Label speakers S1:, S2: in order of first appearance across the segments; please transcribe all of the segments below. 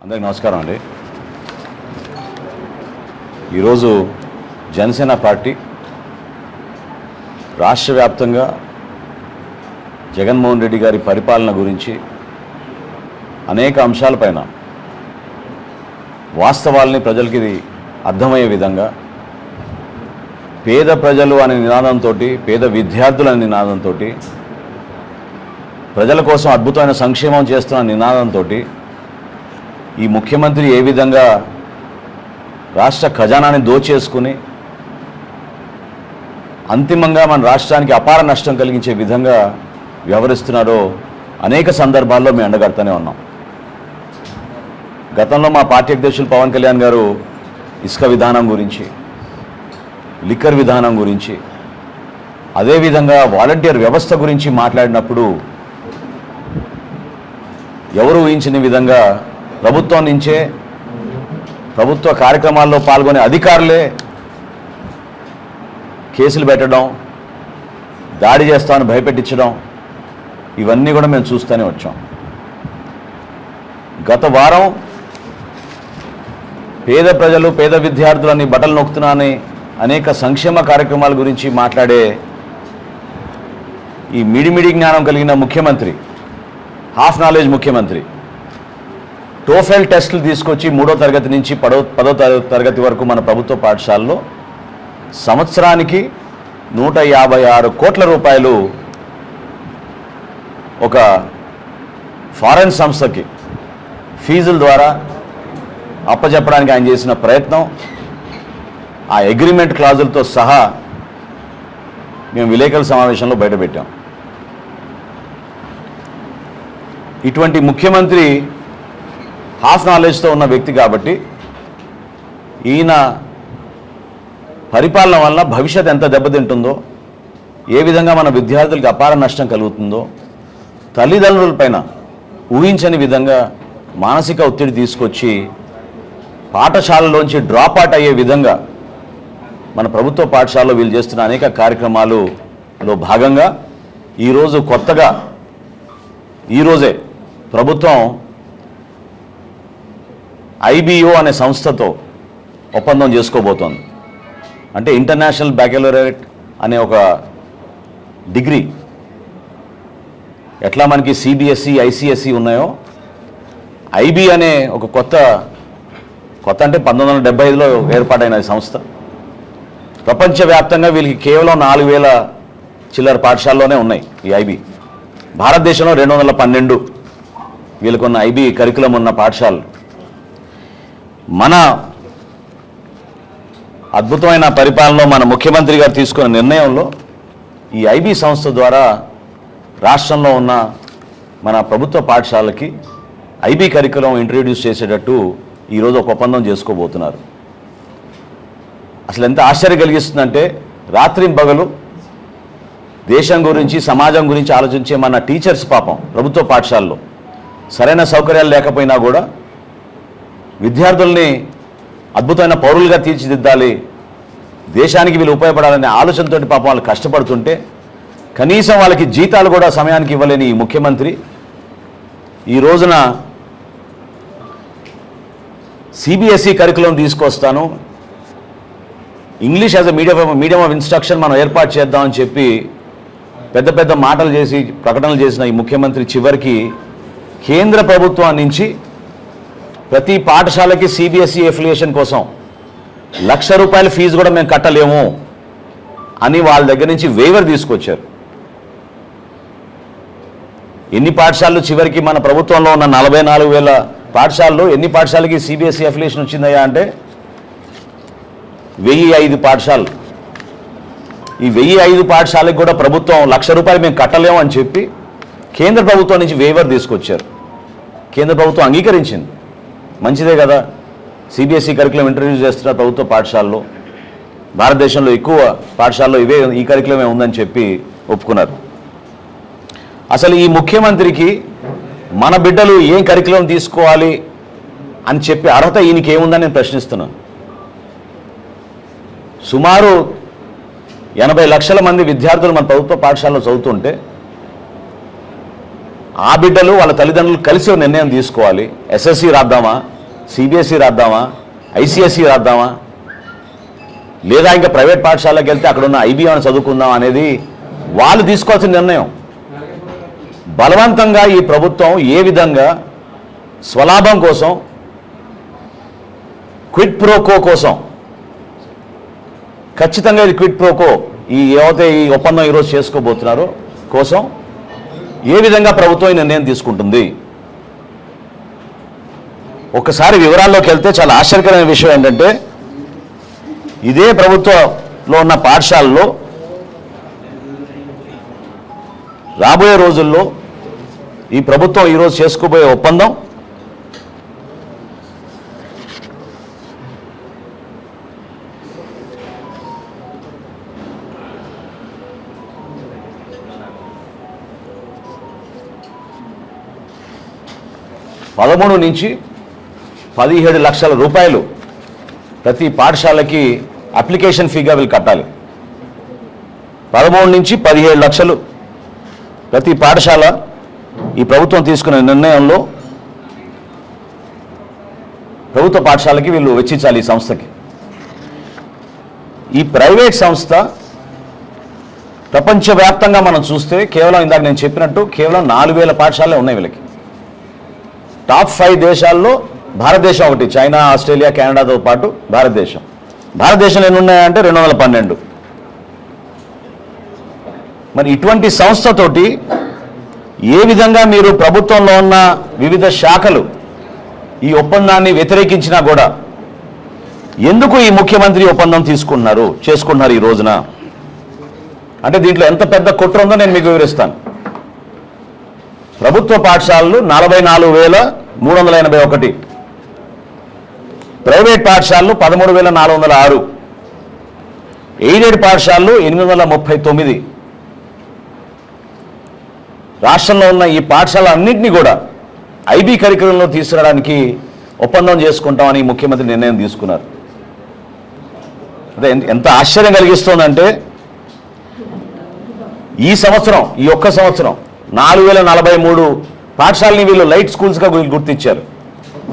S1: అందరికీ నమస్కారం అండి. ఈరోజు జనసేన పార్టీ రాష్ట్ర వ్యాప్తంగా జగన్మోహన్ రెడ్డి గారి పరిపాలన గురించి అనేక అంశాలపైన వాస్తవాల్ని ప్రజలకి అర్థమయ్యే విధంగా పేద ప్రజలు అనే నినాదంతో, పేద విద్యార్థులు అనే నినాదంతో, ప్రజల కోసం అద్భుతమైన సంక్షేమం చేస్తున్న నినాదంతో ఈ ముఖ్యమంత్రి ఏ విధంగా రాష్ట్ర ఖజానాని దోచేసుకుని అంతిమంగా మన రాష్ట్రానికి అపార నష్టం కలిగించే విధంగా వ్యవహరిస్తున్నారో అనేక సందర్భాల్లో మేము అండగడుతూనే ఉన్నాం. గతంలో మా పార్టీ అధ్యక్షులు పవన్ కళ్యాణ్ గారు ఇసుక విధానం గురించి, లిక్కర్ విధానం గురించి, అదేవిధంగా వాలంటీర్ వ్యవస్థ గురించి మాట్లాడినప్పుడు ఎవరు ఊహించని విధంగా ప్రభుత్వం నుంచే, ప్రభుత్వ కార్యక్రమాల్లో పాల్గొనే అధికారులే కేసులు పెట్టడం, దాడి చేస్తామని భయపెట్టించడం, ఇవన్నీ కూడా మేము చూస్తూనే వచ్చాం. గత వారం పేద ప్రజలు, పేద విద్యార్థులని బట్టలు నొక్కుతున్నానని అనేక సంక్షేమ కార్యక్రమాల గురించి మాట్లాడే ఈ మిడిమిడి జ్ఞానం కలిగిన ముఖ్యమంత్రి, హాఫ్ నాలెడ్జ్ ముఖ్యమంత్రి టోఫెల్ టెస్టులు తీసుకొచ్చి 3వ తరగతి నుంచి 10వ తరగతి వరకు మన ప్రభుత్వ పాఠశాలలో సంవత్సరానికి 156 కోట్ల రూపాయలు ఒక ఫారెన్ సంస్థకి ఫీజుల ద్వారా అప్పచెప్పడానికి ఆయన చేసిన ప్రయత్నం, ఆ అగ్రిమెంట్ క్లాజులతో సహా మేము విలేకరుల సమావేశంలో బయటపెట్టాం. ఇటువంటి ముఖ్యమంత్రి హాఫ్ నాలెడ్జ్తో ఉన్న వ్యక్తి కాబట్టి ఈయన పరిపాలన వల్ల భవిష్యత్ ఎంత దెబ్బతింటుందో, ఏ విధంగా మన విద్యార్థులకు అపార నష్టం కలుగుతుందో, తల్లిదండ్రులపైన ఊహించని విధంగా మానసిక ఒత్తిడి తీసుకొచ్చి పాఠశాలలోంచి డ్రాప్ అవుట్ అయ్యే విధంగా మన ప్రభుత్వ పాఠశాలలో వీళ్ళు చేస్తున్న అనేక కార్యక్రమాలలో భాగంగా ఈరోజు కొత్తగా ఈరోజే ప్రభుత్వం IBO అనే సంస్థతో ఒప్పందం చేసుకోబోతోంది. అంటే ఇంటర్నేషనల్ బ్యాకలరేట్ అనే ఒక డిగ్రీ, ఎట్లా మనకి CBSE, ICSE ఉన్నాయో, IB అనే ఒక కొత్త అంటే 1975లో ఏర్పాటైన సంస్థ. ప్రపంచవ్యాప్తంగా వీళ్ళకి కేవలం 4000 చిల్లర పాఠశాలలోనే ఉన్నాయి ఈ IB. భారతదేశంలో 212 వీళ్ళకున్న IB కరికులం ఉన్న పాఠశాలలు. మన అద్భుతమైన పరిపాలనలో మన ముఖ్యమంత్రి గారు తీసుకున్న నిర్ణయంలో ఈ IB సంస్థ ద్వారా రాష్ట్రంలో ఉన్న మన ప్రభుత్వ పాఠశాలకి IB కరికులం ఇంట్రడ్యూస్ చేసేటట్టు ఈరోజు ఒక ఒప్పందం చేసుకోబోతున్నారు. అసలు ఎంత ఆశ్చర్యం కలిగిస్తుందంటే, రాత్రింబగలు దేశం గురించి, సమాజం గురించి ఆలోచించే మన టీచర్స్ పాపం ప్రభుత్వ పాఠశాలలో సరైన సౌకర్యాలు లేకపోయినా కూడా విద్యార్థుల్ని అద్భుతమైన పౌరులుగా తీర్చిదిద్దాలి, దేశానికి వీళ్ళు ఉపయోగపడాలనే ఆలోచనతో పాపం వాళ్ళు కష్టపడుతుంటే కనీసం వాళ్ళకి జీతాలు కూడా సమయానికి ఇవ్వలేని ఈ ముఖ్యమంత్రి ఈ రోజున CBSE కరికులం తీసుకొస్తాను, English as a medium of instruction మనం ఏర్పాటు చేద్దామని చెప్పి పెద్ద పెద్ద మాటలు చేసి ప్రకటనలు చేసిన ఈ ముఖ్యమంత్రి చివరికి కేంద్ర ప్రభుత్వం నుంచి ప్రతి పాఠశాలకి CBSE ఎఫిలియేషన్ కోసం ₹1,00,000 ఫీజు కూడా మేము కట్టలేము అని వాళ్ళ దగ్గర నుంచి వేవర్ తీసుకొచ్చారు. ఎన్ని పాఠశాలలు చివరికి మన ప్రభుత్వంలో ఉన్న 44,000 పాఠశాలలో ఎన్ని పాఠశాలకి CBSE ఎఫిలియేషన్ వచ్చిందయ్యా అంటే 1005 పాఠశాలలు. ఈ 1005 పాఠశాలకు కూడా ప్రభుత్వం ₹1,00,000 మేము కట్టలేము అని చెప్పి కేంద్ర ప్రభుత్వం నుంచి వేవర్ తీసుకొచ్చారు. కేంద్ర ప్రభుత్వం అంగీకరించింది. మంచిదే కదా, CBSE కరికులం ఇంట్రడ్యూస్ చేస్తున్న ప్రభుత్వ పాఠశాలలో, భారతదేశంలో ఎక్కువ పాఠశాలలో ఈ కరికులమే ఉందని చెప్పి ఒప్పుకున్నారు. అసలు ఈ ముఖ్యమంత్రికి మన బిడ్డలు ఏం కరికులం తీసుకోవాలి అని చెప్పి అర్హత ఈయనకి ఏముందని నేను ప్రశ్నిస్తున్నాను. సుమారు 80 లక్షల మంది విద్యార్థులు మన ప్రభుత్వ పాఠశాలలో చదువుతుంటే ఆ బిడ్డలు వాళ్ళ తల్లిదండ్రులు కలిసి ఒక నిర్ణయం తీసుకోవాలి. ఎస్ఎస్సి రాద్దామా, సిబిఎస్ఈ రాద్దామా, ఐసిఎస్ఈ రాద్దామా, లేదా ఇంకా ప్రైవేట్ పాఠశాలకు వెళ్తే అక్కడ ఉన్న ఐబీఎం చదువుకుందాం అనేది వాళ్ళు తీసుకోవాల్సిన నిర్ణయం. బలవంతంగా ఈ ప్రభుత్వం ఏ విధంగా స్వలాభం కోసం, క్విడ్ ప్రోకో కోసం, ఖచ్చితంగా ఇది క్విడ్ ప్రోకో ఏవైతే ఈ ఒప్పందం ఈరోజు చేసుకోబోతున్నారో కోసం ఏ విధంగా ప్రభుత్వం ఈ నిర్ణయం తీసుకుంటుంది. ఒక్కసారి వివరాల్లోకి వెళ్తే చాలా ఆశ్చర్యకరమైన విషయం ఏంటంటే, ఇదే ప్రభుత్వంలో ఉన్న పాఠశాలలో రాబోయే రోజుల్లో ఈ ప్రభుత్వం ఈరోజు చేసుకోబోయే ఒప్పందం $13 నుంచి 17 లక్షల రూపాయలు ప్రతి పాఠశాలకి అప్లికేషన్ ఫీగా వీళ్ళు కట్టాలి. 13 నుంచి 17 లక్షలు ప్రతి పాఠశాల ఈ ప్రభుత్వం తీసుకున్న నిర్ణయంలో ప్రభుత్వ పాఠశాలకి వీళ్ళు వెచ్చించాలి. ఈ సంస్థకి, ఈ ప్రైవేట్ సంస్థ ప్రపంచవ్యాప్తంగా మనం చూస్తే కేవలం ఇందాక నేను చెప్పినట్టు కేవలం 4000 పాఠశాలే ఉన్నాయి వీళ్ళకి. టాప్ 5 దేశాల్లో భారతదేశం ఒకటి, చైనా, ఆస్ట్రేలియా, కెనడాతో పాటు భారతదేశంలో ఎన్ని ఉన్నాయంటే 212. మరి ఇటువంటి సంస్థతోటి ఏ విధంగా మీరు ప్రభుత్వంలో ఉన్న వివిధ శాఖలు ఈ ఒప్పందాన్ని వ్యతిరేకించినా కూడా ఎందుకు ఈ ముఖ్యమంత్రి ఒప్పందం చేసుకుంటున్నారు ఈ రోజున అంటే దీంట్లో ఎంత పెద్ద కుట్ర ఉందో నేను మీకు వివరిస్తాను. ప్రభుత్వ పాఠశాలలు 44,381, ప్రైవేట్ పాఠశాలలు 13,406, ఎయిడెడ్ పాఠశాలలు 839. రాష్ట్రంలో ఉన్న ఈ పాఠశాలన్నింటినీ కూడా ఐబీ కరికులంలో తీసుకురావడానికి ఒప్పందం చేసుకుంటామని ముఖ్యమంత్రి నిర్ణయం తీసుకున్నారు. అదే ఎంత ఆశ్చర్యం కలిగిస్తోందంటే, ఈ ఒక్క సంవత్సరం 4043 పాఠశాలని వీళ్ళు లైట్ స్కూల్స్గా గుర్తించారు.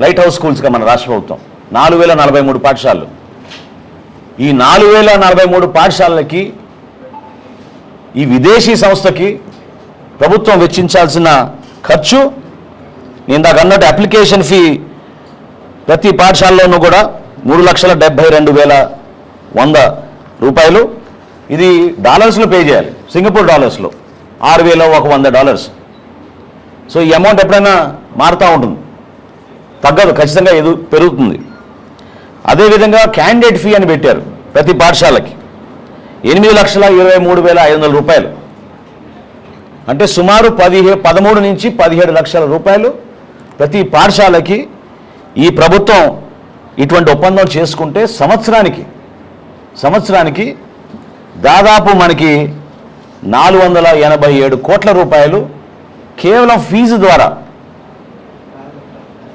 S1: లైట్ హౌస్ స్కూల్స్గా మన రాష్ట్ర ప్రభుత్వం 4043 పాఠశాలలు. ఈ 4043 పాఠశాలలకి ఈ విదేశీ సంస్థకి ప్రభుత్వం వెచ్చించాల్సిన ఖర్చు, ఇందాక అన్నట్టు అప్లికేషన్ ఫీ ప్రతి పాఠశాలలోనూ కూడా $3,72,100. ఇది డాలర్స్లో పే చేయాలి, సింగపూర్ డాలర్స్లో $6,100. సో ఈ అమౌంట్ ఎప్పుడైనా మారుతూ ఉంటుంది, తగ్గదు, ఖచ్చితంగా పెరుగుతుంది. అదేవిధంగా క్యాండిడేట్ ఫీ అని పెట్టారు ప్రతి పాఠశాలకి $8,23,500. అంటే సుమారు 13 నుంచి 17 లక్షల రూపాయలు ప్రతి పాఠశాలకి ఈ ప్రభుత్వం ఇటువంటి ఒప్పందం చేసుకుంటే సంవత్సరానికి దాదాపు మనకి 487 కోట్ల రూపాయలు కేవలం ఫీజు ద్వారా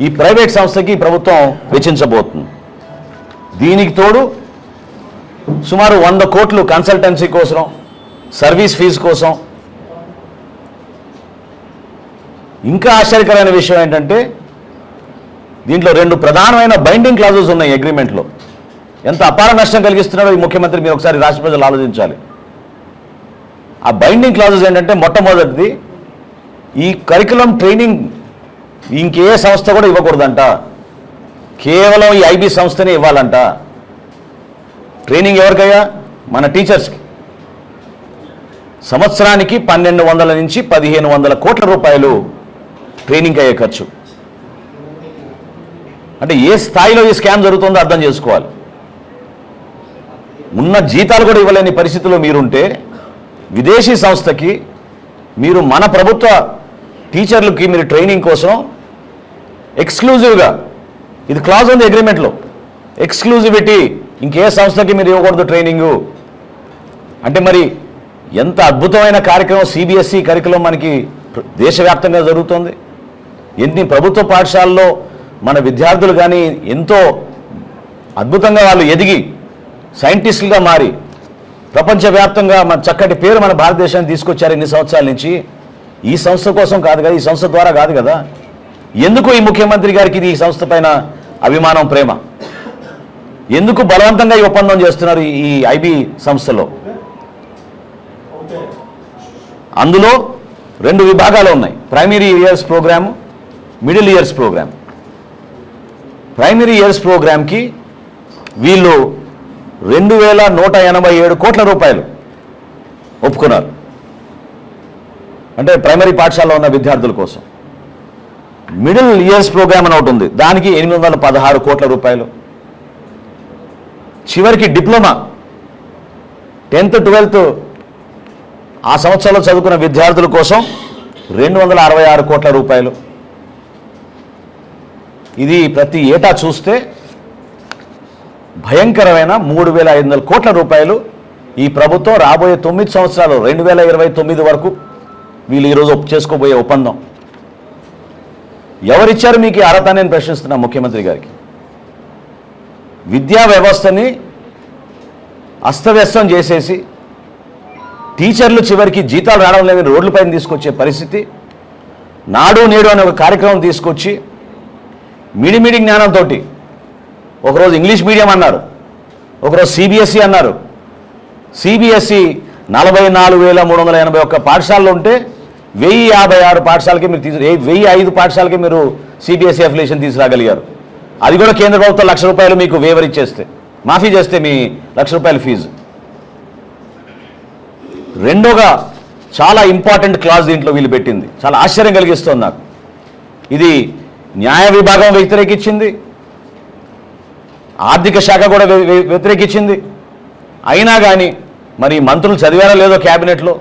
S1: ఈ ప్రైవేట్ సంస్థకి ప్రభుత్వం వెచ్చించబోతుంది. దీనికి తోడు సుమారు 100 కోట్లు కన్సల్టెన్సీ కోసం, సర్వీస్ ఫీజు కోసం. ఇంకా ఆశ్చర్యకరమైన విషయం ఏంటంటే, దీంట్లో 2 ప్రధానమైన బైండింగ్ క్లాజెస్ ఉన్నాయి అగ్రిమెంట్లో. ఎంత అపార నష్టం కలిగిస్తున్నారో ఈ ముఖ్యమంత్రి మీరు ఒకసారి రాష్ట్ర ప్రజలు ఆలోచించాలి. ఆ బైండింగ్ క్లాజెస్ ఏంటంటే, మొట్టమొదటిది ఈ కరికులం ట్రైనింగ్ ఇంకే సంస్థ కూడా ఇవ్వకూడదంట, కేవలం ఈ ఐబీ సంస్థనే ఇవ్వాలంట. ట్రైనింగ్ ఎవరికయ్యా? మన టీచర్స్కి. సంవత్సరానికి 1,200 నుంచి 1,500 కోట్ల రూపాయలు ట్రైనింగ్ అయ్యే ఖర్చు. అంటే ఏ స్థాయిలో ఈ స్కామ్ జరుగుతుందో అర్థం చేసుకోవాలి. ఉన్న జీతాలు కూడా ఇవ్వలేని పరిస్థితిలో మీరుంటే విదేశీ సంస్థకి మీరు మన ప్రభుత్వ టీచర్లకి మీరు ట్రైనింగ్ కోసం ఎక్స్క్లూజివ్గా, ఇది క్లాజ్ ఉంది అగ్రిమెంట్లో, ఎక్స్క్లూజివిటీ, ఇంకే సంస్థకి మీరు ఇవ్వకూడదు ట్రైనింగు అంటే మరి ఎంత అద్భుతమైన కార్యక్రమం సిబిఎస్ఈ కరికులం మనకి దేశవ్యాప్తంగా జరుగుతుంది. ఎన్ని ప్రభుత్వ పాఠశాలలో మన విద్యార్థులు కానీ ఎంతో అద్భుతంగా వాళ్ళు ఎదిగి సైంటిస్టులుగా మారి ప్రపంచవ్యాప్తంగా మన చక్కటి పేరు మన భారతదేశాన్ని తీసుకొచ్చారు ఇన్ని సంవత్సరాల నుంచి. ఈ సంస్థ కోసం కాదు కదా, ఈ సంస్థ ద్వారా కాదు కదా. ఎందుకు ఈ ముఖ్యమంత్రి గారికి ఇది ఈ సంస్థ పైన అభిమానం, ప్రేమ? ఎందుకు బలవంతంగా ఈ ఒప్పందం చేస్తున్నారు ఈ ఐబీ సంస్థలో? అందులో 2 విభాగాలు ఉన్నాయి, primary years programme, middle years programme. Primary years ప్రోగ్రామ్కి వీళ్ళు 2187 కోట్ల రూపాయలు ఒప్పుకున్నారు, అంటే ప్రైమరీ పాఠశాలలో ఉన్న విద్యార్థుల కోసం. మిడిల్ ఇయర్స్ ప్రోగ్రామ్ అని ఒకటి ఉంది, దానికి 816 కోట్ల రూపాయలు. చివరికి డిప్లొమా 10th 12th ఆ సంవత్సరంలో చదువుకున్న విద్యార్థుల కోసం 266 కోట్ల రూపాయలు. ఇది ప్రతి ఏటా చూస్తే భయంకరమైన 3500 కోట్ల రూపాయలు ఈ ప్రభుత్వం రాబోయే 9 సంవత్సరాలు 2029 వరకు వీళ్ళు ఈరోజు చేసుకోబోయే ఒప్పందం. ఎవరిచ్చారు మీకు ఈ అర్హత? నేను ప్రశ్నిస్తున్నా ముఖ్యమంత్రి గారికి. విద్యా వ్యవస్థని అస్తవ్యస్తం చేసేసి టీచర్లు చివరికి జీతాలు రావడం లేదని రోడ్లపైన తీసుకొచ్చే పరిస్థితి. నాడు నేడు అనే ఒక కార్యక్రమం తీసుకొచ్చి మిడిమిడి జ్ఞానంతో ఒకరోజు ఇంగ్లీష్ మీడియం అన్నారు, ఒకరోజు సిబిఎస్ఈ అన్నారు. సిబిఎస్ఈ 44,381 పాఠశాలలు ఉంటే 1056 పాఠశాలకి మీరు 1005 పాఠశాలకి మీరు సిబిఎస్ఈ అఫిలియేషన్ తీసుకురాగలిగారు. అది కూడా కేంద్ర ప్రభుత్వం ₹1,00,000 మీకు వేవర్ ఇచ్చేస్తే, మాఫీ చేస్తే మీ ₹1,00,000 ఫీజు. రెండోగా చాలా ఇంపార్టెంట్ క్లాజ్ దీంట్లో వీళ్ళు పెట్టింది, చాలా ఆశ్చర్యం కలిగిస్తుంది నాకు. ఇది న్యాయ విభాగం వ్యతిరేకించింది, ఆర్థిక శాఖ కూడా వ్యతిరేకించింది. అయినా కానీ మరి మంత్రులు చదివారో లేదో క్యాబినెట్లో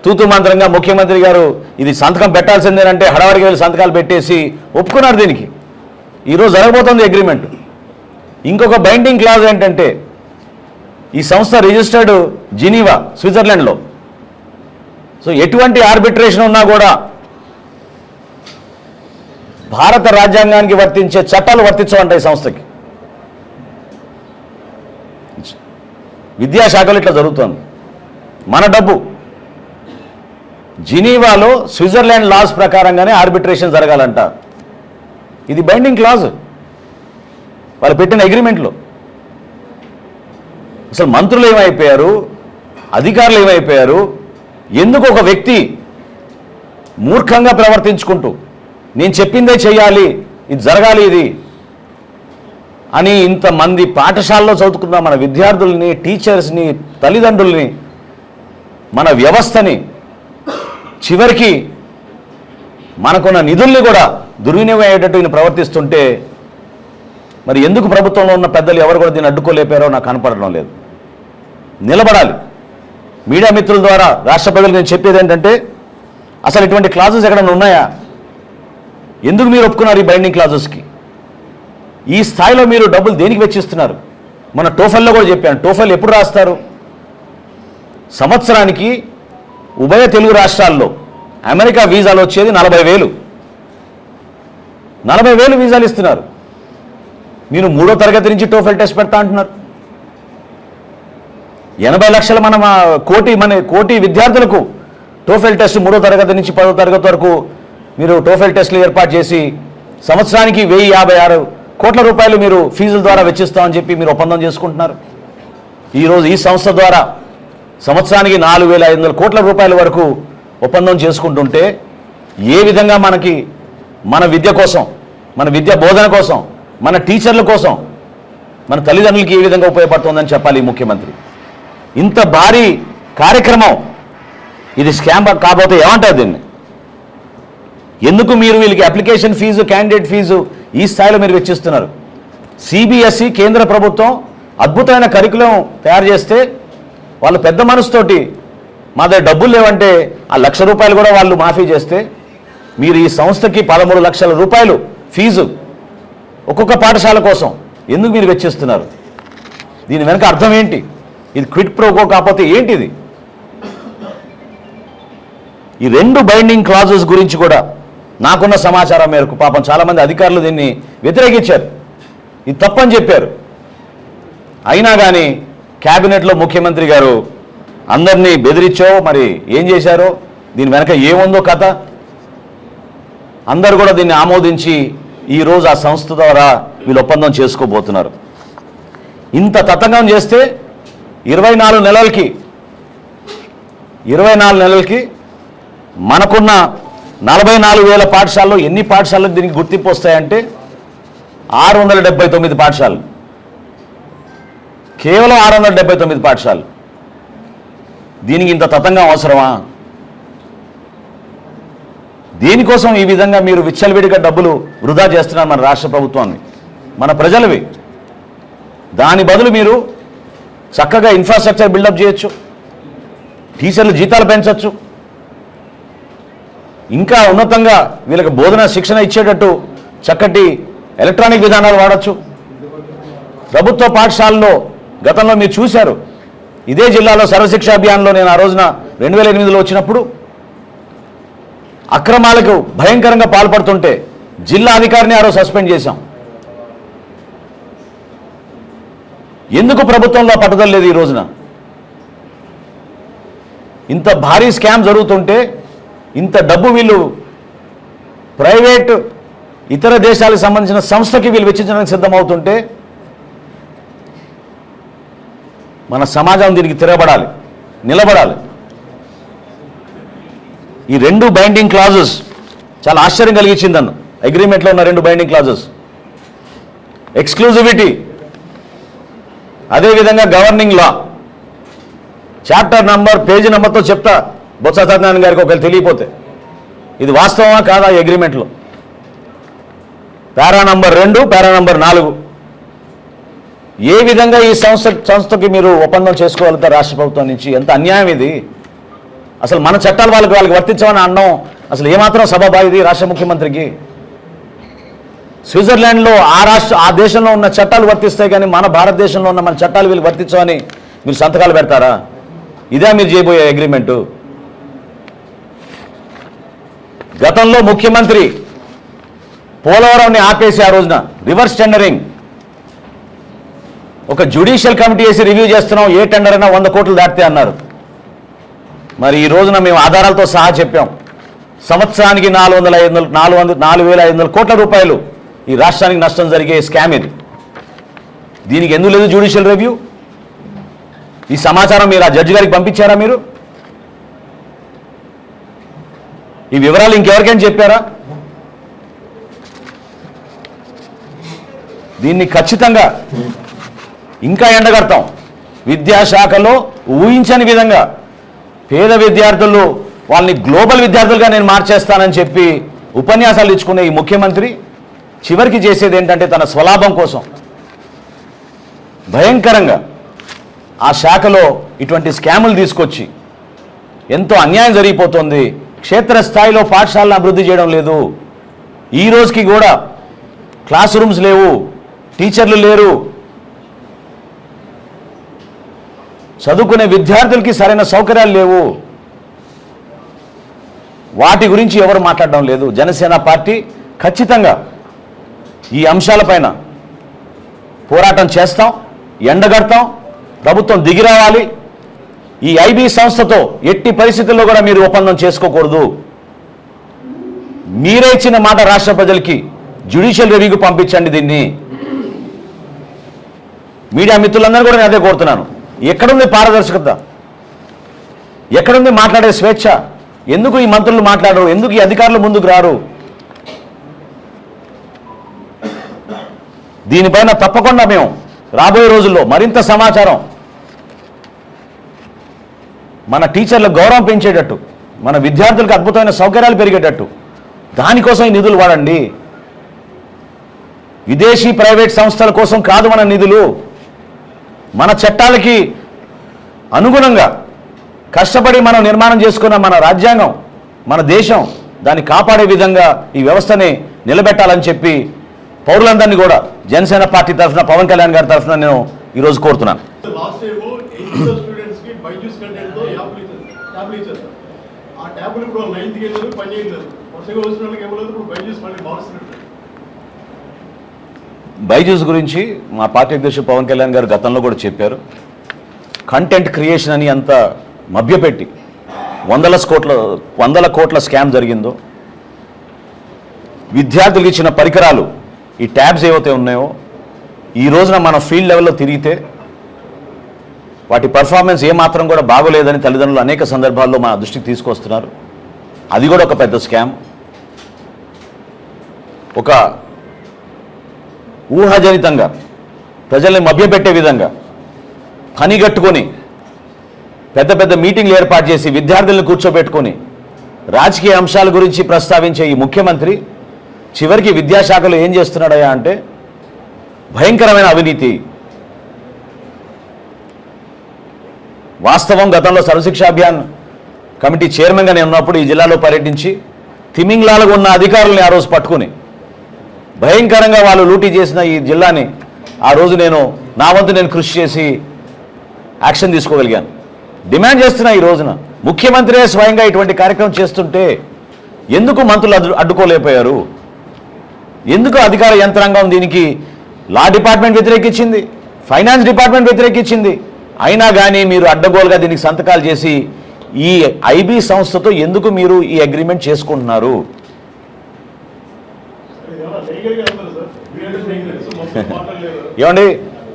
S1: తూతు మంత్రంగా ముఖ్యమంత్రి గారు ఇది సంతకం పెట్టాల్సిందేనంటే హడావడికి వెళ్ళి సంతకాలు పెట్టేసి ఒప్పుకున్నారు. దీనికి ఈరోజు జరగబోతుంది అగ్రిమెంట్. ఇంకొక బైండింగ్ క్లాజ్ ఏంటంటే ఈ సంస్థ రిజిస్టర్డ్ జినీవా, స్విట్జర్లాండ్లో. సో ఎటువంటి ఆర్బిట్రేషన్ ఉన్నా కూడా భారత రాజ్యాంగానికి వర్తించే చట్టాలు వర్తించవంట ఈ సంస్థకి. విద్యాశాఖలో ఇట్లా జరుగుతుంది. మన డబ్బు జినీవాలో స్విట్జర్లాండ్ లాస్ ప్రకారంగానే ఆర్బిట్రేషన్ జరగాలంట. ఇది బైండింగ్ క్లాజ్ వాళ్ళు పెట్టిన అగ్రిమెంట్లో. అసలు మంత్రులు ఏమైపోయారు, అధికారులు ఏమైపోయారు? ఎందుకు ఒక వ్యక్తి మూర్ఖంగా ప్రవర్తించుకుంటూ నేను చెప్పిందే చేయాలి, ఇది జరగాలి ఇది అని ఇంతమంది పాఠశాలలో చదువుకున్న మన విద్యార్థుల్ని, టీచర్స్ని, తల్లిదండ్రుల్ని, మన వ్యవస్థని, చివరికి మనకున్న నిధుల్ని కూడా దుర్వినియోగం అయ్యేటట్టు ఈయన ప్రవర్తిస్తుంటే మరి ఎందుకు ప్రభుత్వంలో ఉన్న పెద్దలు ఎవరు కూడా దీన్ని అడ్డుకోలేపారో నాకు కనపడడం లేదు. నిలబడాలి. మీడియా మిత్రుల ద్వారా రాష్ట్ర ప్రజలకు నేను చెప్పేది ఏంటంటే అసలు ఇటువంటి క్లాజెస్ ఎక్కడైనా ఉన్నాయా? ఎందుకు మీరు ఒప్పుకున్నారు ఈ బైండింగ్ క్లాజెస్కి? ఈ స్థాయిలో మీరు డబ్బులు దేనికి వెచ్చిస్తున్నారు? మన టోఫెల్లో కూడా చెప్పాను, టోఫెల్ ఎప్పుడు రాస్తారు? సంవత్సరానికి ఉభయ తెలుగు రాష్ట్రాల్లో అమెరికా వీసాలు వచ్చేది 40,000. 40,000 వీసాలు ఇస్తున్నారు. మీరు 3వ తరగతి నుంచి టోఫెల్ టెస్ట్ పెడతా అంటున్నారు. 80 లక్షల మన కోటి విద్యార్థులకు టోఫెల్ టెస్ట్ 3వ తరగతి నుంచి 10వ తరగతి వరకు మీరు టోఫెల్ టెస్టులు ఏర్పాటు చేసి సంవత్సరానికి 1,056 కోట్ల రూపాయలు మీరు ఫీజుల ద్వారా వెచ్చిస్తామని చెప్పి మీరు ఒప్పందం చేసుకుంటున్నారు. ఈరోజు ఈ సంస్థ ద్వారా సంవత్సరానికి 4,500 కోట్ల రూపాయల వరకు ఒప్పందం చేసుకుంటుంటే ఏ విధంగా మనకి మన విద్య కోసం, మన విద్య బోధన కోసం, మన టీచర్ల కోసం, మన తల్లిదండ్రులకి ఏ విధంగా ఉపయోగపడుతుందని చెప్పాలి ఈ ముఖ్యమంత్రి. ఇంత భారీ కార్యక్రమం ఇది స్కామ్ కాబోతే ఏమంటారు దీన్ని? ఎందుకు మీరు వీళ్ళకి అప్లికేషన్ ఫీజు, క్యాండిడేట్ ఫీజు ఈ స్థాయిలో మీరు వెచ్చిస్తున్నారు? సిబిఎస్ఈ కేంద్ర ప్రభుత్వం అద్భుతమైన కరికులం తయారు చేస్తే వాళ్ళు పెద్ద మనసుతోటి మా దగ్గర డబ్బులు లేవంటే ఆ ₹1,00,000 కూడా వాళ్ళు మాఫీ చేస్తే మీరు ఈ సంస్థకి 13 లక్షల రూపాయలు ఫీజు ఒక్కొక్క పాఠశాల కోసం ఎందుకు మీరు వెచ్చిస్తున్నారు? దీని వెనక అర్థం ఏంటి? ఇది క్విట్ ప్రోకో కాకపోతే ఏంటిది? ఈ 2 బైండింగ్ క్లాజెస్ గురించి కూడా నాకున్న సమాచారం మేరకు పాపం చాలామంది అధికారులు దీన్ని వ్యతిరేకించారు, ఇది తప్పని చెప్పారు. అయినా కానీ క్యాబినెట్లో ముఖ్యమంత్రి గారు అందరినీ బెదిరించో మరి ఏం చేశారో దీని వెనక ఏముందో కథ అందరూ కూడా దీన్ని ఆమోదించి ఈరోజు ఆ సంస్థ ద్వారా వీళ్ళు ఒప్పందం చేసుకోబోతున్నారు. ఇంత తతంగం చేస్తే 24 నెలలకి మనకున్న 44,000 పాఠశాలలో ఎన్ని పాఠశాలకు దీనికి గుర్తింపు వస్తాయంటే 679 పాఠశాలలు. కేవలం 679 పాఠశాలలు. దీనికి ఇంత తతంగం అవసరమా? దీనికోసం ఈ విధంగా మీరు విచ్చలవిడిగా డబ్బులు వృధా చేస్తున్నారు మన రాష్ట్ర ప్రభుత్వాన్ని, మన ప్రజలవి. దాని బదులు మీరు చక్కగా ఇన్ఫ్రాస్ట్రక్చర్ బిల్డప్ చేయొచ్చు, టీచర్లు జీతాలు పెంచవచ్చు, ఇంకా ఉన్నతంగా వీళ్ళకి బోధన శిక్షణ ఇచ్చేటట్టు చక్కటి ఎలక్ట్రానిక్ విధానాలు వాడచ్చు. ప్రభుత్వ పాఠశాలలో గతంలో మీరు చూశారు, ఇదే జిల్లాలో సర్వశిక్ష అభియాన్లో నేను ఆ రోజున 2008లో వచ్చినప్పుడు అక్రమాలకు భయంకరంగా పాల్పడుతుంటే జిల్లా అధికారిని ఆ రోజు సస్పెండ్ చేశాం. ఎందుకు ప్రభుత్వంలో పట్టుదల లేదు? ఈ రోజున ఇంత భారీ స్కామ్ జరుగుతుంటే, ఇంత డబ్బు వీళ్ళు ప్రైవేట్ ఇతర దేశాలకు సంబంధించిన సంస్థకి వీళ్ళు వెచ్చించడానికి సిద్ధమవుతుంటే మన సమాజం దీనికి తిరగబడాలి, నిలబడాలి. ఈ 2 బైండింగ్ క్లాజెస్ చాలా ఆశ్చర్యం కలిగించింది నన్ను. అగ్రిమెంట్లో ఉన్న 2 బైండింగ్ క్లాజెస్, ఎక్స్క్లూజివిటీ, అదేవిధంగా గవర్నింగ్ లా. చాప్టర్ నంబర్, పేజీ నెంబర్తో చెప్తా బొత్స సత్యనారాయణ గారికి ఒకవేళ తెలియపోతే ఇది వాస్తవమా కాదా ఈ అగ్రిమెంట్లో. పారా నంబర్ 2, పారా నంబర్ 4 ఏ విధంగా ఈ సంస్థకి మీరు ఒప్పందం చేసుకోగలుగుతారు రాష్ట్ర ప్రభుత్వం నుంచి? ఎంత అన్యాయం ఇది! అసలు మన చట్టాలు వాళ్ళకి వర్తించమని అనడం అసలు ఏమాత్రం సబబా ఇది రాష్ట్ర ముఖ్యమంత్రికి? స్విట్జర్లాండ్లో ఆ దేశంలో ఉన్న చట్టాలు వర్తిస్తాయి, కానీ మన భారతదేశంలో ఉన్న మన చట్టాలు వీళ్ళకి వర్తించమని మీరు సంతకాలు పెడతారా? ఇదే మీరు చేయబోయే అగ్రిమెంటు? గతంలో ముఖ్యమంత్రి పోలవరంని ఆపేసి ఆ రోజున రివర్స్ టెండరింగ్, ఒక జ్యుడిషియల్ కమిటీ వేసి రివ్యూ చేస్తున్నాం, ఏ టెండర్ అయినా 100 కోట్లు దాటితే అన్నారు. మరి ఈ రోజున మేము ఆధారాలతో సహా చెప్పాం, సంవత్సరానికి 4,500 కోట్ల రూపాయలు ఈ రాష్ట్రానికి నష్టం జరిగే స్కామ్ ఇది. దీనికి ఎందుకు లేదు జ్యుడిషియల్ రివ్యూ? ఈ సమాచారం మీరు ఆ జడ్జి గారికి పంపించారా? మీరు ఈ వివరాలు ఇంకెవరికైనా చెప్పారా? దీన్ని ఖచ్చితంగా ఇంకా ఎండగడతాం. విద్యాశాఖలో ఊహించని విధంగా పేద విద్యార్థులు వాళ్ళని గ్లోబల్ విద్యార్థులుగా నేను మార్చేస్తానని చెప్పి ఉపన్యాసాలు ఇచ్చుకునే ఈ ముఖ్యమంత్రి చివరికి చేసేది ఏంటంటే తన స్వలాభం కోసం భయంకరంగా ఆ శాఖలో ఇటువంటి స్కాములు తీసుకొచ్చి ఎంతో అన్యాయం జరిగిపోతుంది. క్షేత్రస్థాయిలో పాఠశాలను అభివృద్ధి చేయడం లేదు. ఈ రోజుకి కూడా క్లాస్ రూమ్స్ లేవు, టీచర్లు లేరు, చదువుకునే విద్యార్థులకి సరైన సౌకర్యాలు లేవు. వాటి గురించి ఎవరు మాట్లాడడం లేదు. జనసేన పార్టీ ఖచ్చితంగా ఈ అంశాలపైన పోరాటం చేస్తాం, ఎండగడతాం. ప్రభుత్వం దిగి రావాలి. ఈ ఐబీ సంస్థతో ఎట్టి పరిస్థితుల్లో కూడా మీరు ఒప్పందం చేసుకోకూడదు. మీరే ఇచ్చిన మాట రాష్ట్ర ప్రజలకి జ్యుడిషియల్ రివ్యూకి పంపించండి. దీన్ని మీడియా మిత్రులందరూ కూడా నేను అదే కోరుతున్నాను. ఎక్కడుంది పారదర్శకత? ఎక్కడుంది మాట్లాడే స్వేచ్ఛ? ఎందుకు ఈ మంత్రులు మాట్లాడరు? ఎందుకు ఈ అధికారులు ముందుకు రారు? దీనిపైన తప్పకుండా మేము రాబోయే రోజుల్లో మరింత సమాచారం, మన టీచర్ల గౌరవం పెంచేటట్టు, మన విద్యార్థులకు అద్భుతమైన సౌకర్యాలు పెరిగేటట్టు దానికోసం ఈ నిధులు వాడండి. విదేశీ ప్రైవేట్ సంస్థల కోసం కాదు మన నిధులు. మన చట్టాలకి అనుగుణంగా కష్టపడి మనం నిర్మాణం చేసుకున్న మన రాజ్యాంగం, మన దేశం, దాన్ని కాపాడే విధంగా ఈ వ్యవస్థని నిలబెట్టాలని చెప్పి పౌరులందరినీ కూడా జనసేన పార్టీ తరఫున, పవన్ కళ్యాణ్ గారి తరఫున నేను ఈరోజు కోరుతున్నాను. బైజూస్ గురించి మా పార్టీ అధ్యక్షుడు పవన్ కళ్యాణ్ గారు గతంలో కూడా చెప్పారు. కంటెంట్ క్రియేషన్ అని అంత మభ్యపెట్టి వందల కోట్ల స్కామ్ జరిగిందో, విద్యార్థులకు ఇచ్చిన పరికరాలు ఈ ట్యాబ్స్ ఏవైతే ఉన్నాయో ఈ రోజున మనం ఫీల్డ్ లెవెల్లో తిరిగితే వాటి పర్ఫార్మెన్స్ ఏమాత్రం కూడా బాగోలేదని తల్లిదండ్రులు అనేక సందర్భాల్లో మా దృష్టికి తీసుకొస్తున్నారు. అది కూడా ఒక పెద్ద స్కామ్. ఒక ఊహాజనితంగా ప్రజల్ని మభ్యపెట్టే విధంగా పనిగట్టుకొని పెద్ద పెద్ద మీటింగ్లు ఏర్పాటు చేసి విద్యార్థులను కూర్చోబెట్టుకొని రాజకీయ అంశాల గురించి ప్రస్తావించే ఈ ముఖ్యమంత్రి చివరికి విద్యాశాఖలో ఏం చేస్తున్నాడయా అంటే భయంకరమైన అవినీతి. వాస్తవం గతంలో సర్వశిక్ష అభియాన్ కమిటీ చైర్మన్గా నేను ఉన్నప్పుడు ఈ జిల్లాలో పర్యటించి తిమింగ్లాలుగా ఉన్న అధికారుల్ని ఆ రోజు పట్టుకుని భయంకరంగా వాళ్ళు లూటీ చేసిన ఈ జిల్లాని ఆ రోజు నా వంతు నేను కృషి చేసి యాక్షన్ తీసుకోగలిగాను. డిమాండ్ చేస్తున్నా ఈ రోజున ముఖ్యమంత్రి స్వయంగా ఇటువంటి కార్యక్రమం చేస్తుంటే ఎందుకు మంత్రులు అడ్డుకోలేకపోయారు? ఎందుకు అధికార యంత్రాంగం దీనికి లా డిపార్ట్మెంట్ వ్యతిరేకించింది, ఫైనాన్స్ డిపార్ట్మెంట్ వ్యతిరేకించింది, అయినా కానీ మీరు అడ్డగోలుగా దీనికి సంతకాలు చేసి ఈ ఐబీ సంస్థతో ఎందుకు మీరు ఈ అగ్రిమెంట్ చేసుకుంటున్నారు? ఏమండి,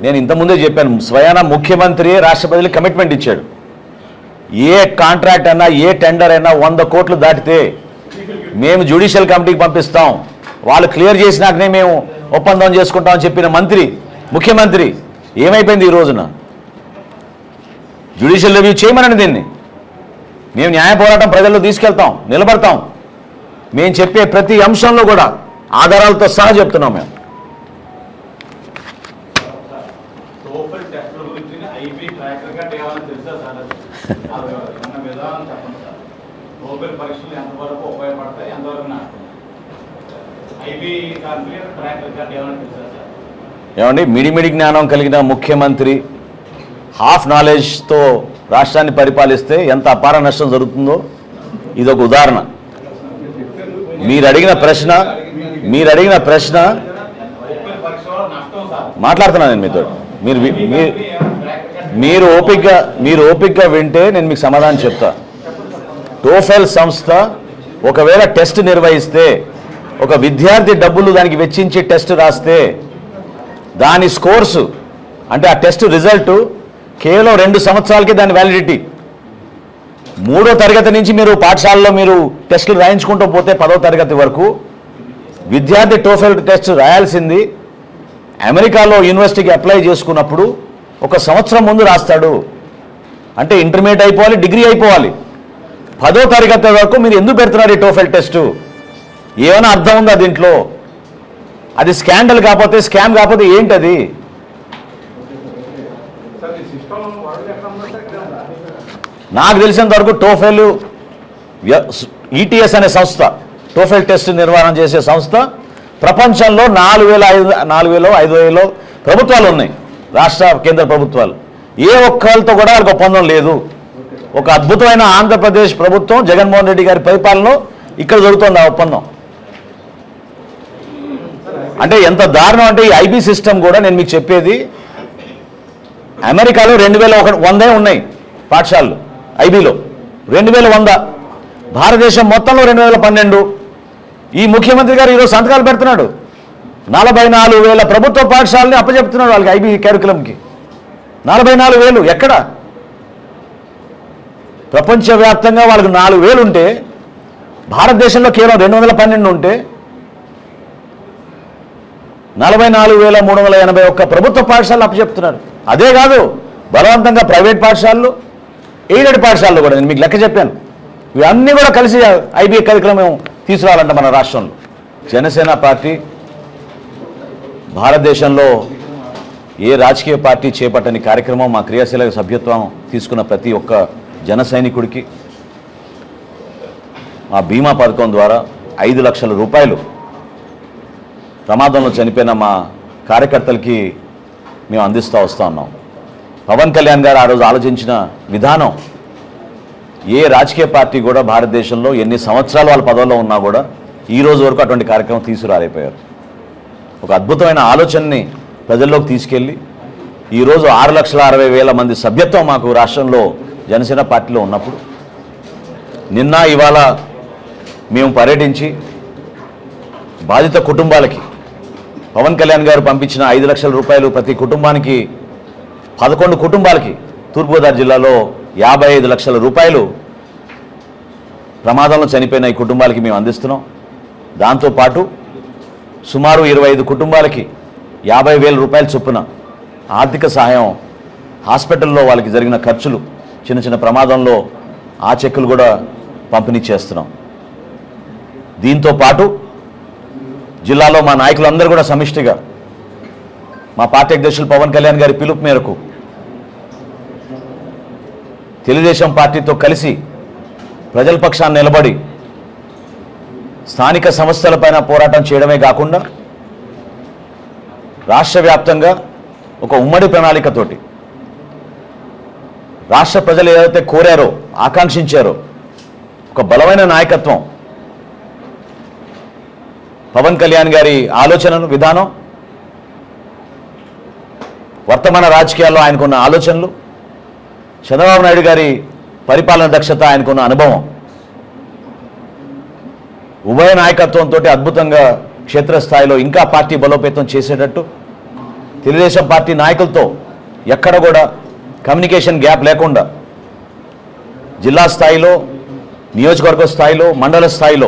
S1: నేను ఇంతకుముందే చెప్పాను, స్వయాన ముఖ్యమంత్రి రాష్ట్రపతికి కమిట్మెంట్ ఇచ్చాడు. ఏ కాంట్రాక్ట్ అయినా ఏ టెండర్ అయినా 100 కోట్లు దాటితే మేము జ్యుడిషియల్ కమిటీకి పంపిస్తాం, వాళ్ళు క్లియర్ చేసినాకనే మేము ఒప్పందం చేసుకుంటామని చెప్పిన ముఖ్యమంత్రి ఏమైపోయింది ఈ రోజున? జ్యుడిషియల్ రివ్యూ చేయమనండి దీన్ని. మేము న్యాయ పోరాటం ప్రజల్లో తీసుకెళ్తాం, నిలబడతాం. మేము చెప్పే ప్రతి అంశంలో కూడా ఆధారాలతో సహా చెప్తున్నాం. మేము ఏమండి, మిడిమిడి జ్ఞానం కలిగిన ముఖ్యమంత్రి హాఫ్ నాలెడ్జ్తో రాష్ట్రాన్ని పరిపాలిస్తే ఎంత అపార నష్టం జరుగుతుందో ఇదొక ఉదాహరణ. మీరు అడిగిన ప్రశ్న మాట్లాడుతున్నాను నేను మీతో. మీరు ఓపికగా వింటే నేను మీకు సమాధానం చెప్తా. టోఫెల్ సంస్థ ఒకవేళ టెస్ట్ నిర్వహిస్తే, ఒక విద్యార్థి డబ్బులు దానికి వెచ్చించి టెస్ట్ రాస్తే దాని స్కోర్సు అంటే ఆ టెస్ట్ రిజల్ట్ కేవలం 2 సంవత్సరాలకి దాని వ్యాలిడిటీ. 3వ తరగతి నుంచి మీరు పాఠశాలలో మీరు టెస్టులు రాయించుకుంటూ పోతే 10వ తరగతి వరకు విద్యార్థి టోఫెల్ టెస్ట్ రాయాల్సింది అమెరికాలో యూనివర్సిటీకి అప్లై చేసుకున్నప్పుడు 1 సంవత్సరం ముందు రాస్తాడు. అంటే ఇంటర్మీడియట్ అయిపోవాలి, డిగ్రీ అయిపోవాలి. 10వ తరగతి వరకు మీరు ఎందుకు పెడుతున్నారు ఈ టోఫెల్ టెస్టు? ఏమైనా అర్థం ఉందా దీంట్లో? అది స్కాండల్ కాకపోతే, స్కామ్ కాకపోతే ఏంటది? నాకు తెలిసినంత వరకు టోఫెల్ ఈటీఎస్ అనే సంస్థ, టోఫెల్ టెస్ట్ నిర్వహణ చేసే సంస్థ ప్రపంచంలో 4,000-5,000 ప్రభుత్వాలు ఉన్నాయి, రాష్ట్ర కేంద్ర ప్రభుత్వాలు. ఏ ఒక్కరితో కూడా వాళ్ళకి ఒప్పందం లేదు. ఒక అద్భుతమైన ఆంధ్రప్రదేశ్ ప్రభుత్వం జగన్మోహన్ రెడ్డి గారి పరిపాలనలో ఇక్కడ జరుగుతుంది ఆ ఒప్పందం. అంటే ఎంత దారుణం అంటే ఈ ఐబీ సిస్టమ్ కూడా నేను మీకు చెప్పేది, అమెరికాలో 2,100 ఉన్నాయి పాఠశాలలు ఐబీలో, 2,100. భారతదేశం మొత్తంలో 2,012. ఈ ముఖ్యమంత్రి గారు ఈరోజు సంతకాలు పెడుతున్నాడు. 44,000 ప్రభుత్వ పాఠశాలని అప్పచెప్తున్నాడు వాళ్ళకి ఐబీ క్యారికులంకి. 44,000 ఎక్కడ? ప్రపంచవ్యాప్తంగా వాళ్ళకి 4,000 ఉంటే భారతదేశంలో కేవలం 212 ఉంటే 44,381 ప్రభుత్వ పాఠశాలలు అప్పచెప్తున్నారు. అదే కాదు, బలవంతంగా ప్రైవేట్ పాఠశాలలు, ఎయిడెడ్ పాఠశాలలు కూడా నేను మీకు లెక్క చెప్పాను. ఇవన్నీ కూడా కలిసి ఐబీ కరికులం తీసుకురావాలంట మన రాష్ట్రంలో. జనసేన పార్టీ భారతదేశంలో ఏ రాజకీయ పార్టీ చేపట్టని కార్యక్రమం, మా క్రియాశీల సభ్యత్వం తీసుకున్న ప్రతి ఒక్క జన సైనికుడికి మా బీమా పథకం ద్వారా 5 లక్షల రూపాయలు ప్రమాదంలో చనిపోయిన మా కార్యకర్తలకి మేము అందిస్తూ వస్తూ ఉన్నాం. పవన్ కళ్యాణ్ గారు ఆ రోజు ఆలోచించిన విధానం ఏ రాజకీయ పార్టీ కూడా భారతదేశంలో ఎన్ని సంవత్సరాలు వాళ్ళ పదవిలో ఉన్నా కూడా ఈ రోజు వరకు అటువంటి కార్యక్రమం తీసుకురాలేకపోయారు. ఒక అద్భుతమైన ఆలోచనని ప్రజల్లోకి తీసుకెళ్ళి ఈరోజు 6,60,000 మంది సభ్యత్వం మాకు రాష్ట్రంలో జనసేన పార్టీలో ఉన్నప్పుడు నిన్న ఇవాళ మేము పర్యటించి బాధిత కుటుంబాలకి పవన్ కళ్యాణ్ గారు పంపించిన 5 లక్షల రూపాయలు ప్రతి కుటుంబానికి 11 కుటుంబాలకి తూర్పుగోదావరి జిల్లాలో 55 లక్షల రూపాయలు ప్రమాదంలో చనిపోయిన ఈ కుటుంబాలకి మేము అందిస్తున్నాం. దాంతోపాటు సుమారు 25 కుటుంబాలకి 50,000 రూపాయల చొప్పున ఆర్థిక సహాయం హాస్పిటల్లో వాళ్ళకి జరిగిన ఖర్చులు చిన్న చిన్న ప్రమాదంలో ఆ చెక్కులు కూడా పంపిణీ చేస్తున్నాం. దీంతో పాటు జిల్లాలో మా నాయకులందరూ కూడా సమిష్టిగా మా పార్టీ అధ్యక్షులు పవన్ కళ్యాణ్ గారి పిలుపు మేరకు తెలుగుదేశం పార్టీతో కలిసి ప్రజల పక్షాన్ని నిలబడి స్థానిక సమస్యలపైన పోరాటం చేయడమే కాకుండా రాష్ట్ర వ్యాప్తంగా ఒక ఉమ్మడి ప్రణాళికతోటి రాష్ట్ర ప్రజలు ఏదైతే కోరారో ఆకాంక్షించారో ఒక బలమైన నాయకత్వం, పవన్ కళ్యాణ్ గారి ఆలోచనలు విధానం, వర్తమాన రాజకీయాల్లో ఆయనకున్న ఆలోచనలు, చంద్రబాబు నాయుడు గారి పరిపాలన దక్షత, ఆయనకున్న అనుభవం, ఉభయ నాయకత్వంతో అద్భుతంగా క్షేత్రస్థాయిలో ఇంకా పార్టీ బలోపేతం చేసేటట్టు తెలుగుదేశం పార్టీ నాయకులతో ఎక్కడ కూడా కమ్యూనికేషన్ గ్యాప్ లేకుండా జిల్లా స్థాయిలో, నియోజకవర్గ స్థాయిలో, మండల స్థాయిలో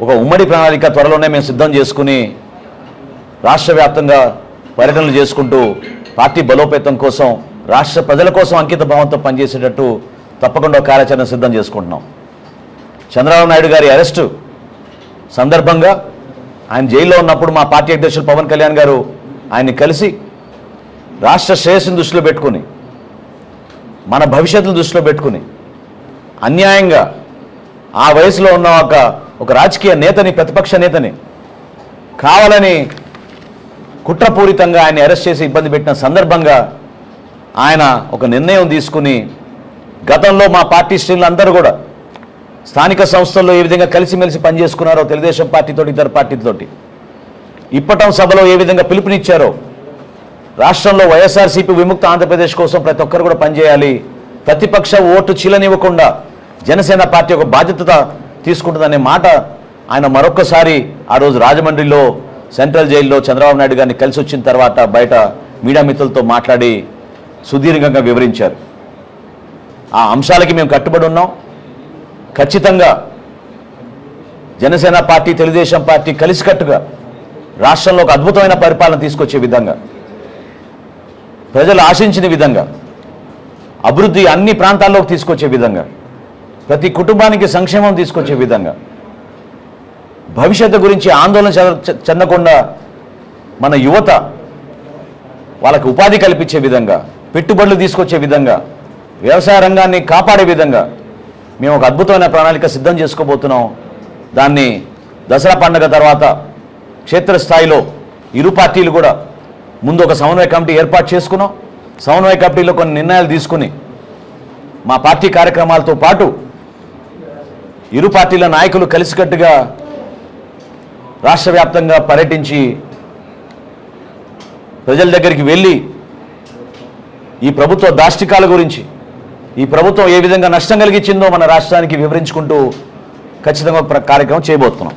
S1: ఒక ఉమ్మడి ప్రణాళిక త్వరలోనే మేము సిద్ధం చేసుకుని రాష్ట్ర వ్యాప్తంగా పర్యటనలు చేసుకుంటూ పార్టీ బలోపేతం కోసం, రాష్ట్ర ప్రజల కోసం అంకిత భావంతో పనిచేసేటట్టు తప్పకుండా కార్యాచరణ సిద్ధం చేసుకుంటున్నాం. చంద్రబాబు నాయుడు గారి అరెస్టు సందర్భంగా ఆయన జైల్లో ఉన్నప్పుడు మా పార్టీ అధ్యక్షులు పవన్ కళ్యాణ్ గారు ఆయన్ని కలిసి రాష్ట్ర శ్రేయస్సును దృష్టిలో పెట్టుకుని, మన భవిష్యత్తును దృష్టిలో పెట్టుకుని అన్యాయంగా ఆ వయసులో ఉన్న ఒక రాజకీయ నేతని, ప్రతిపక్ష నేతని కావాలని కుట్రపూరితంగా ఆయన అరెస్ట్ చేసి ఇబ్బంది పెట్టిన సందర్భంగా ఆయన ఒక నిర్ణయం తీసుకుని, గతంలో మా పార్టీ శ్రేణులందరూ కూడా స్థానిక సంస్థల్లో ఏ విధంగా కలిసిమెలిసి పనిచేసుకున్నారో తెలుగుదేశం పార్టీతోటి, ఇతర పార్టీతోటి, ఇప్పటం సభలో ఏ విధంగా పిలుపునిచ్చారో రాష్ట్రంలో వైఎస్ఆర్సీపీ విముక్త ఆంధ్రప్రదేశ్ కోసం ప్రతి ఒక్కరు కూడా పనిచేయాలి, ప్రతిపక్ష ఓటు చీలనివ్వకుండా జనసేన పార్టీ ఒక బాధ్యత తీసుకుంటుందనే మాట ఆయన మరొక్కసారి ఆ రోజు రాజమండ్రిలో సెంట్రల్ జైల్లో చంద్రబాబు నాయుడు గారిని కలిసి వచ్చిన తర్వాత బయట మీడియా మిత్రులతో మాట్లాడి సుదీర్ఘంగా వివరించారు. ఆ అంశాలకి మేము కట్టుబడి ఉన్నాం. ఖచ్చితంగా జనసేన పార్టీ, తెలుగుదేశం పార్టీ కలిసికట్టుగా రాష్ట్రంలో ఒక అద్భుతమైన పరిపాలన తీసుకొచ్చే విధంగా, ప్రజలు ఆశించిన విధంగా, అభివృద్ధి అన్ని ప్రాంతాల్లోకి తీసుకొచ్చే విధంగా, ప్రతి కుటుంబానికి సంక్షేమం తీసుకొచ్చే విధంగా, భవిష్యత్తు గురించి ఆందోళన చెందకుండా మన యువత వాళ్ళకి ఉపాధి కల్పించే విధంగా, పెట్టుబడులు తీసుకొచ్చే విధంగా, వ్యవసాయ రంగాన్ని కాపాడే విధంగా మేము ఒక అద్భుతమైన ప్రణాళిక సిద్ధం చేసుకోబోతున్నాం. దాన్ని దసరా పండుగ తర్వాత క్షేత్రస్థాయిలో ఇరు పార్టీలు కూడా ముందు ఒక సమన్వయ కమిటీ ఏర్పాటు చేసుకున్నాం. సమన్వయ కమిటీలో కొన్ని నిర్ణయాలు తీసుకుని మా పార్టీ కార్యక్రమాలతో పాటు ఇరు పార్టీల నాయకులు కలిసికట్టుగా రాష్ట్ర వ్యాప్తంగా పర్యటించి ప్రజల దగ్గరికి వెళ్ళి ఈ ప్రభుత్వ దాష్టికాల గురించి, ఈ ప్రభుత్వం ఏ విధంగా నష్టం కలిగించిందో మన రాష్ట్రానికి వివరించుకుంటూ ఖచ్చితంగా కార్యక్రమం చేయబోతున్నాం.